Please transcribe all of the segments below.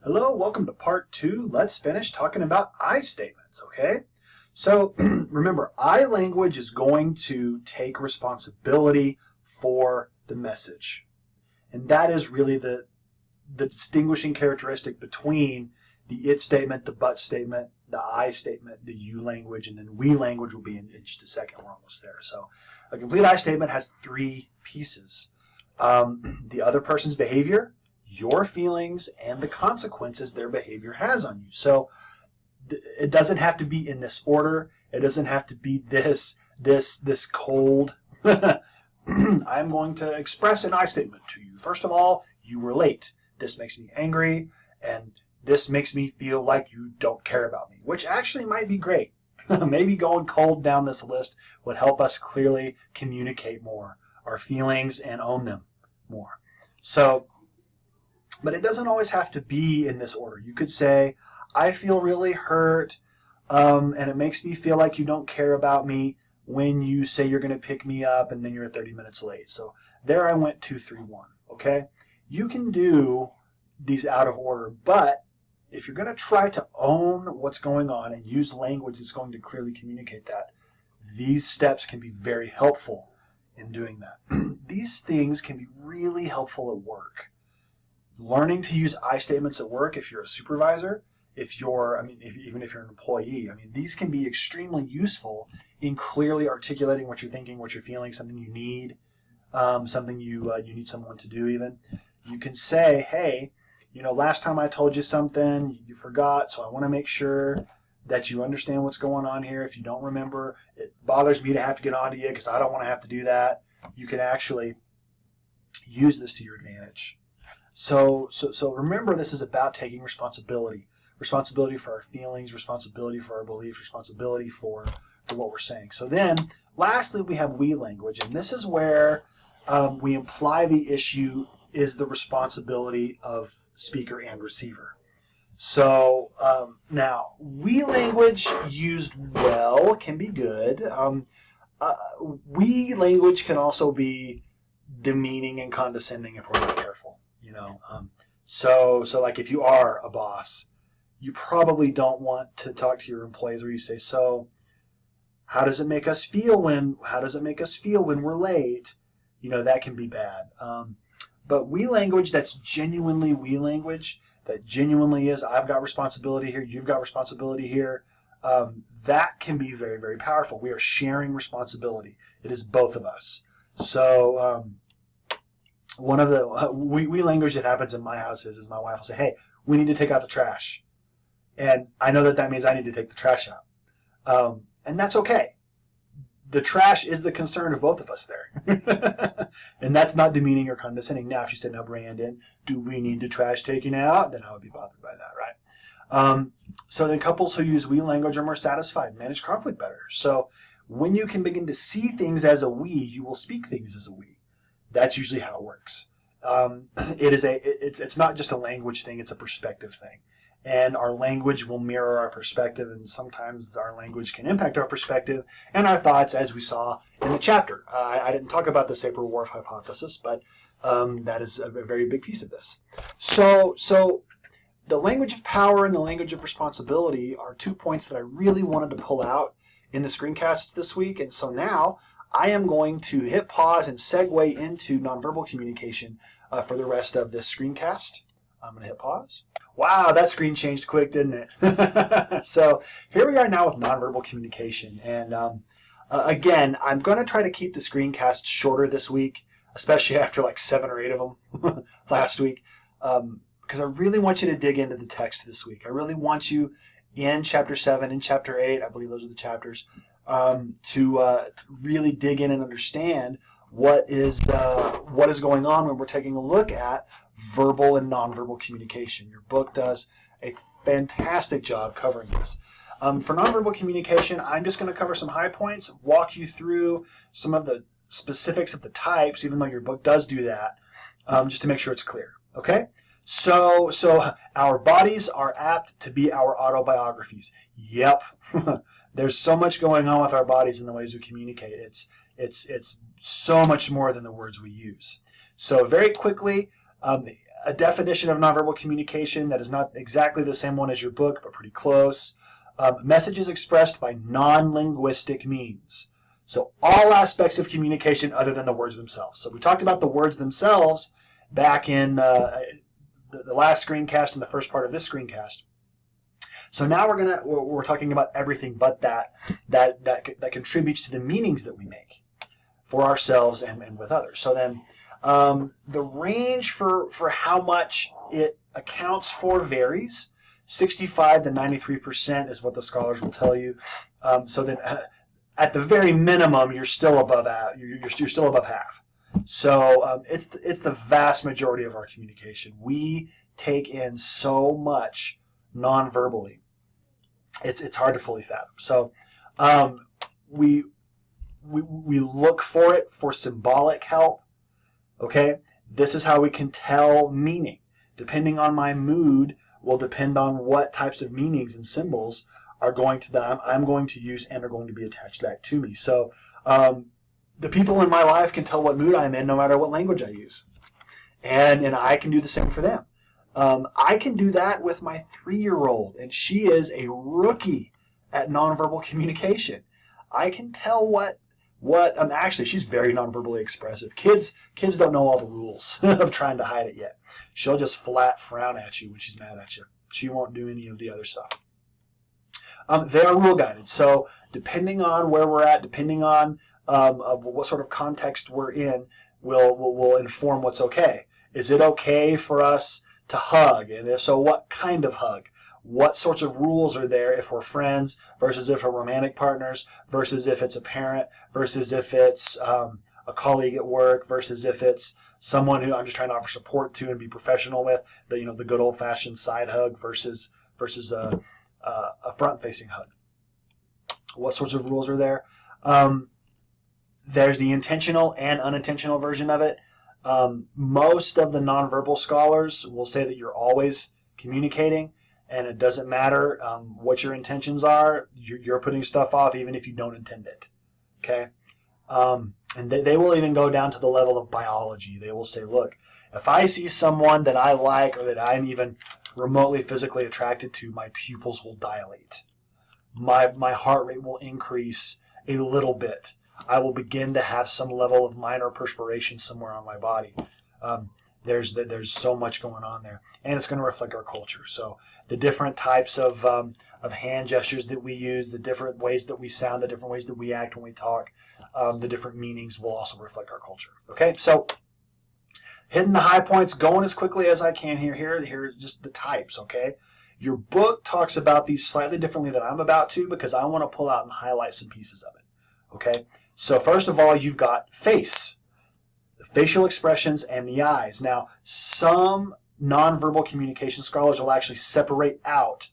Hello, welcome to part 2. Let's finish talking about I statements, okay? So remember, I language is going to take responsibility for the message. And that is really the distinguishing characteristic between the it statement, the but statement, the I statement, the you language, and then we language will be in just a second. We're almost there. So a complete I statement has 3 pieces. The other person's behavior, your feelings, and the consequences their behavior has on you. So it doesn't have to be in this order. It doesn't have to be this cold. I'm going to express an I statement to you. First of all, you were late. This makes me angry, and this makes me feel like you don't care about me, which actually might be great. Maybe going cold down this list would help us clearly communicate more our feelings and own them more. So, but it doesn't always have to be in this order. You could say, I feel really hurt, and it makes me feel like you don't care about me when you say you're going to pick me up and then you're 30 minutes late. So there I went 2, 3, 1. Okay? You can do these out of order, but if you're going to try to own what's going on and use language that's going to clearly communicate that, these steps can be very helpful in doing that. These things can be really helpful at work. Learning to use I statements at work, if you're a supervisor, even if you're an employee, these can be extremely useful in clearly articulating what you're thinking, what you're feeling, something you need, something you need someone to do even. You can say, hey, last time I told you something, you forgot, so I want to make sure that you understand what's going on here. If you don't remember, it bothers me to have to get on to you because I don't want to have to do that. You can actually use this to your advantage. So remember, this is about taking responsibility. Responsibility for our feelings, responsibility for our beliefs, responsibility for what we're saying. So then, lastly, we have we language, and this is where we imply the issue is the responsibility of speaker and receiver. So now, we language used well can be good. We language can also be demeaning and condescending if we're not careful. So like if you are a boss, you probably don't want to talk to your employees where you say, so how does it make us feel when we're late? That can be bad. But we language that's genuinely we language, that genuinely is I've got responsibility here, you've got responsibility here, that can be very, very powerful. We are sharing responsibility. It is both of us. So one of the we language that happens in my house is my wife will say, hey, we need to take out the trash. And I know that means I need to take the trash out. And that's okay. The trash is the concern of both of us there. And that's not demeaning or condescending. Now, if she said, now, Brandon, do we need the trash taken out? Then I would be bothered by that, right? So then couples who use we language are more satisfied, manage conflict better. So when you can begin to see things as a we, you will speak things as a we. That's usually how it works. It's not just a language thing, it's a perspective thing. And our language will mirror our perspective, and sometimes our language can impact our perspective and our thoughts, as we saw in the chapter. I didn't talk about the Sapir-Whorf hypothesis, but that is a very big piece of this. So the language of power and the language of responsibility are 2 points that I really wanted to pull out in the screencasts this week. And so now I am going to hit pause and segue into nonverbal communication for the rest of this screencast. I'm going to hit pause. Wow, that screen changed quick, didn't it? So here we are now with nonverbal communication. And again, I'm going to try to keep the screencast shorter this week, especially after like 7 or 8 of them last week, because I really want you to dig into the text this week. I really want you in Chapter 7, in Chapter 8, I believe those are the chapters, to really dig in and understand what is going on when we're taking a look at verbal and nonverbal communication. Your book does a fantastic job covering this. For nonverbal communication, I'm just going to cover some high points, walk you through some of the specifics of the types, even though your book does do that, just to make sure it's clear. Okay? So our bodies are apt to be our autobiographies. Yep. There's so much going on with our bodies and the ways we communicate. It's so much more than the words we use. So very quickly, a definition of nonverbal communication that is not exactly the same one as your book, but pretty close. Messages expressed by non-linguistic means. So all aspects of communication other than the words themselves. So we talked about the words themselves back in the last screencast and the first part of this screencast. So now we're talking about everything but that contributes to the meanings that we make for ourselves and with others. So then the range for how much it accounts for varies. 65 to 93% is what the scholars will tell you. So then, at the very minimum, you're still above you're still above half. So it's the vast majority of our communication. We take in so much non-verbally. It's hard to fully fathom. So we look for it for symbolic help. Okay, this is how we can tell meaning. Depending on my mood will depend on what types of meanings and symbols are going to that I'm going to use and are going to be attached back to me. So the people in my life can tell what mood I'm in no matter what language I use, and I can do the same for them. I can do that with my 3-year-old, and she is a rookie at nonverbal communication. I can tell what actually, she's very nonverbally expressive. Kids don't know all the rules of trying to hide it yet. She'll just flat frown at you when she's mad at you. She won't do any of the other stuff. They are rule guided, so depending on where we're at, depending on what sort of context we're in, will inform what's okay. Is it okay for us to hug? And if so, what kind of hug? What sorts of rules are there if we're friends versus if we're romantic partners versus if it's a parent versus if it's a colleague at work versus if it's someone who I'm just trying to offer support to and be professional with, the good old-fashioned side hug versus a front-facing hug. What sorts of rules are there? There's the intentional and unintentional version of it. Most of the nonverbal scholars will say that you're always communicating, and it doesn't matter what your intentions are. You're putting stuff off even if you don't intend it. Okay? And they will even go down to the level of biology. They will say, look, if I see someone that I like or that I'm even remotely physically attracted to, my pupils will dilate. My heart rate will increase a little bit. I will begin to have some level of minor perspiration somewhere on my body. There's so much going on there, and it's going to reflect our culture. So the different types of hand gestures that we use, the different ways that we sound, the different ways that we act when we talk, the different meanings will also reflect our culture. Okay, so hitting the high points, going as quickly as I can here are just the types. Okay, your book talks about these slightly differently than I'm about to because I want to pull out and highlight some pieces of it. Okay, so first of all, you've got face. The facial expressions and the eyes. Now, some nonverbal communication scholars will actually separate out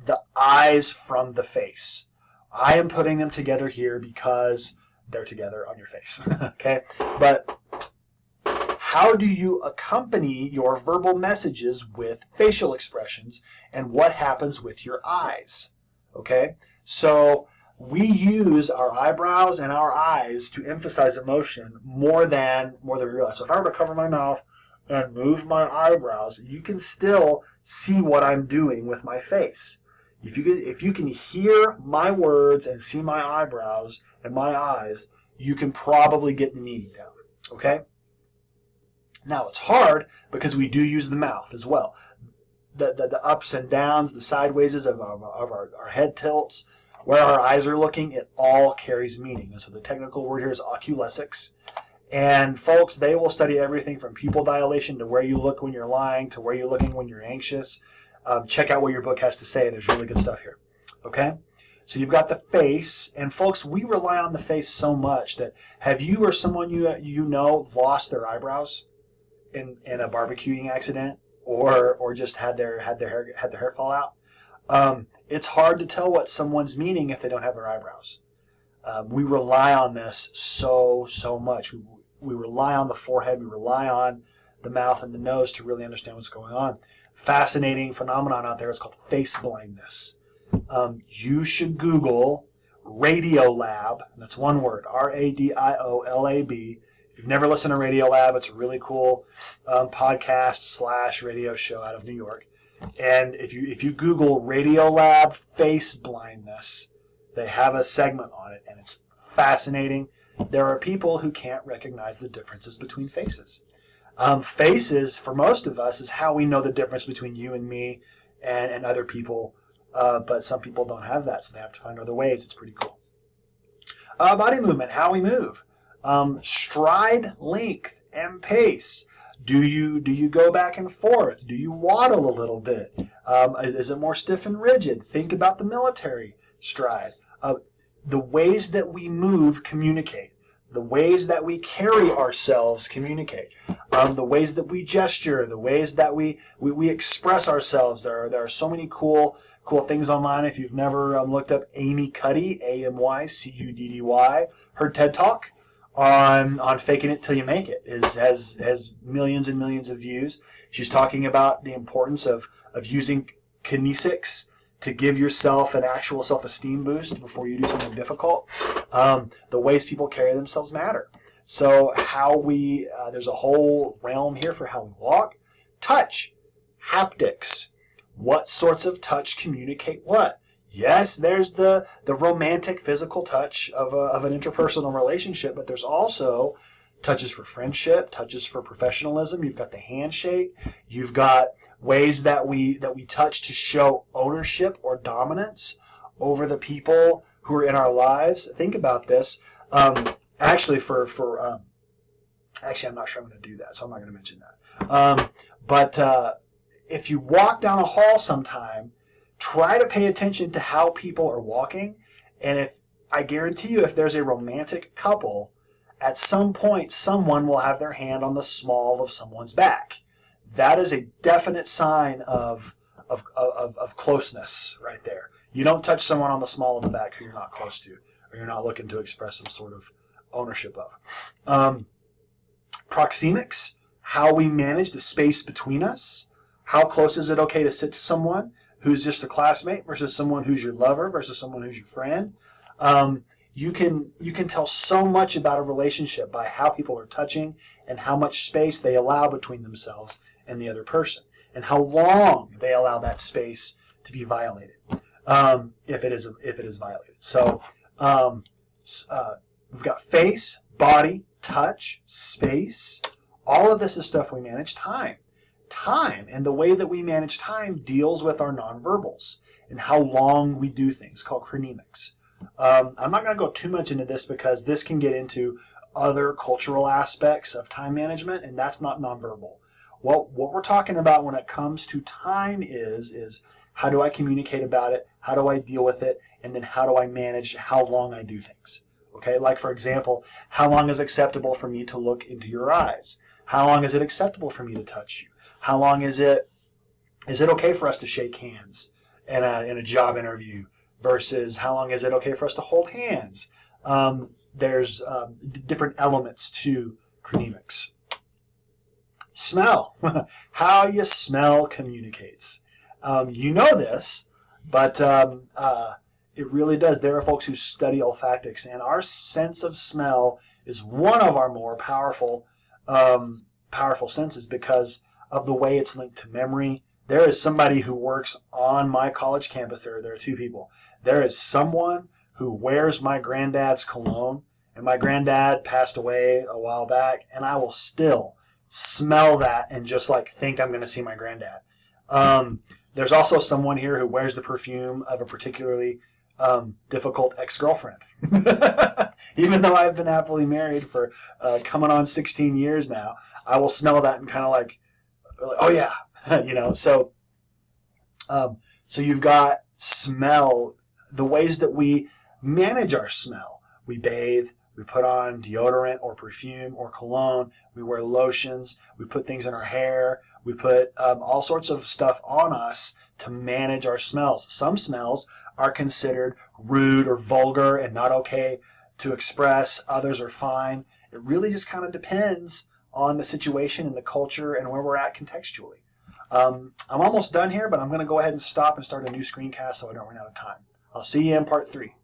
the eyes from the face. I am putting them together here because they're together on your face. Okay? But how do you accompany your verbal messages with facial expressions, and what happens with your eyes? Okay? So we use our eyebrows and our eyes to emphasize emotion more than we realize. So if I were to cover my mouth and move my eyebrows, you can still see what I'm doing with my face. If you can hear my words and see my eyebrows and my eyes, you can probably get the meaning down. Okay? Now it's hard because we do use the mouth as well. The ups and downs, the sideways of our head tilts, where our eyes are looking, it all carries meaning. And so the technical word here is oculesics. And folks, they will study everything from pupil dilation to where you look when you're lying to where you're looking when you're anxious. Check out what your book has to say. There's really good stuff here. Okay? So you've got the face. And folks, we rely on the face so much that have you or someone you know lost their eyebrows in a barbecuing accident or just had their hair fall out? It's hard to tell what someone's meaning if they don't have their eyebrows. We rely on this so much. We rely on the forehead. We rely on the mouth and the nose to really understand what's going on. Fascinating phenomenon out there is called face blindness. You should Google Radiolab. That's one word, RADIOLAB. If you've never listened to Radiolab, it's a really cool podcast / radio show out of New York. And if you Google Radiolab face blindness, they have a segment on it, and it's fascinating. There are people who can't recognize the differences between faces. Faces, for most of us, is how we know the difference between you and me and other people. But some people don't have that, so they have to find other ways. It's pretty cool. Body movement, how we move. Stride length and pace. Do you go back and forth? Do you waddle a little bit? Is it more stiff and rigid? Think about the military stride. The ways that we move communicate. The ways that we carry ourselves communicate. The ways that we gesture. The ways that we express ourselves. There are so many cool things online. If you've never looked up Amy Cuddy, AMYCUDDY, her TED Talk on faking it till you make it has millions and millions of views. She's talking about the importance of using kinesics to give yourself an actual self-esteem boost before you do something difficult. The ways people carry themselves matter. So how there's a whole realm here for how we walk. Touch, haptics. What sorts of touch communicate what? Yes, there's the romantic physical touch of an interpersonal relationship, but there's also touches for friendship, touches for professionalism. You've got the handshake. You've got ways that we touch to show ownership or dominance over the people who are in our lives. Think about this. Actually, I'm not sure I'm going to do that, so I'm not going to mention that. But if you walk down a hall sometime, try to pay attention to how people are walking. And I guarantee you, if there's a romantic couple, at some point, someone will have their hand on the small of someone's back. That is a definite sign of closeness right there. You don't touch someone on the small of the back who you're not close to, or you're not looking to express some sort of ownership of. Proxemics, how we manage the space between us. How close is it okay to sit to someone who's just a classmate versus someone who's your lover versus someone who's your friend? You can tell so much about a relationship by how people are touching and how much space they allow between themselves and the other person, and how long they allow that space to be violated, if it is violated. So we've got face, body, touch, space. All of this is stuff we manage. Time, and the way that we manage time deals with our nonverbals and how long we do things, called chronemics. I'm not going to go too much into this because this can get into other cultural aspects of time management, and that's not nonverbal. What we're talking about when it comes to time is how do I communicate about it, how do I deal with it, and then how do I manage how long I do things. Okay, like for example, how long is acceptable for me to look into your eyes? How long is it acceptable for me to touch you? How long is it okay for us to shake hands in a job interview versus how long is it okay for us to hold hands? There's different elements to chronemics. Smell. How you smell communicates. You know this, but it really does. There are folks who study olfactics, and our sense of smell is one of our more powerful senses because of the way it's linked to memory. There is somebody who works on my college campus. There are two people. There is someone who wears my granddad's cologne, and my granddad passed away a while back, and I will still smell that and just think I'm going to see my granddad. There's also someone here who wears the perfume of a particularly difficult ex-girlfriend. Even though I've been happily married for coming on 16 years now, I will smell that and kind of oh yeah, So you've got smell, the ways that we manage our smell. We bathe, we put on deodorant or perfume or cologne, we wear lotions, we put things in our hair, we put all sorts of stuff on us to manage our smells. Some smells are considered rude or vulgar and not okay to express. Others are fine. It really just kind of depends on the situation and the culture and where we're at contextually. I'm almost done here, but I'm going to go ahead and stop and start a new screencast so I don't run out of time. I'll see you in part 3.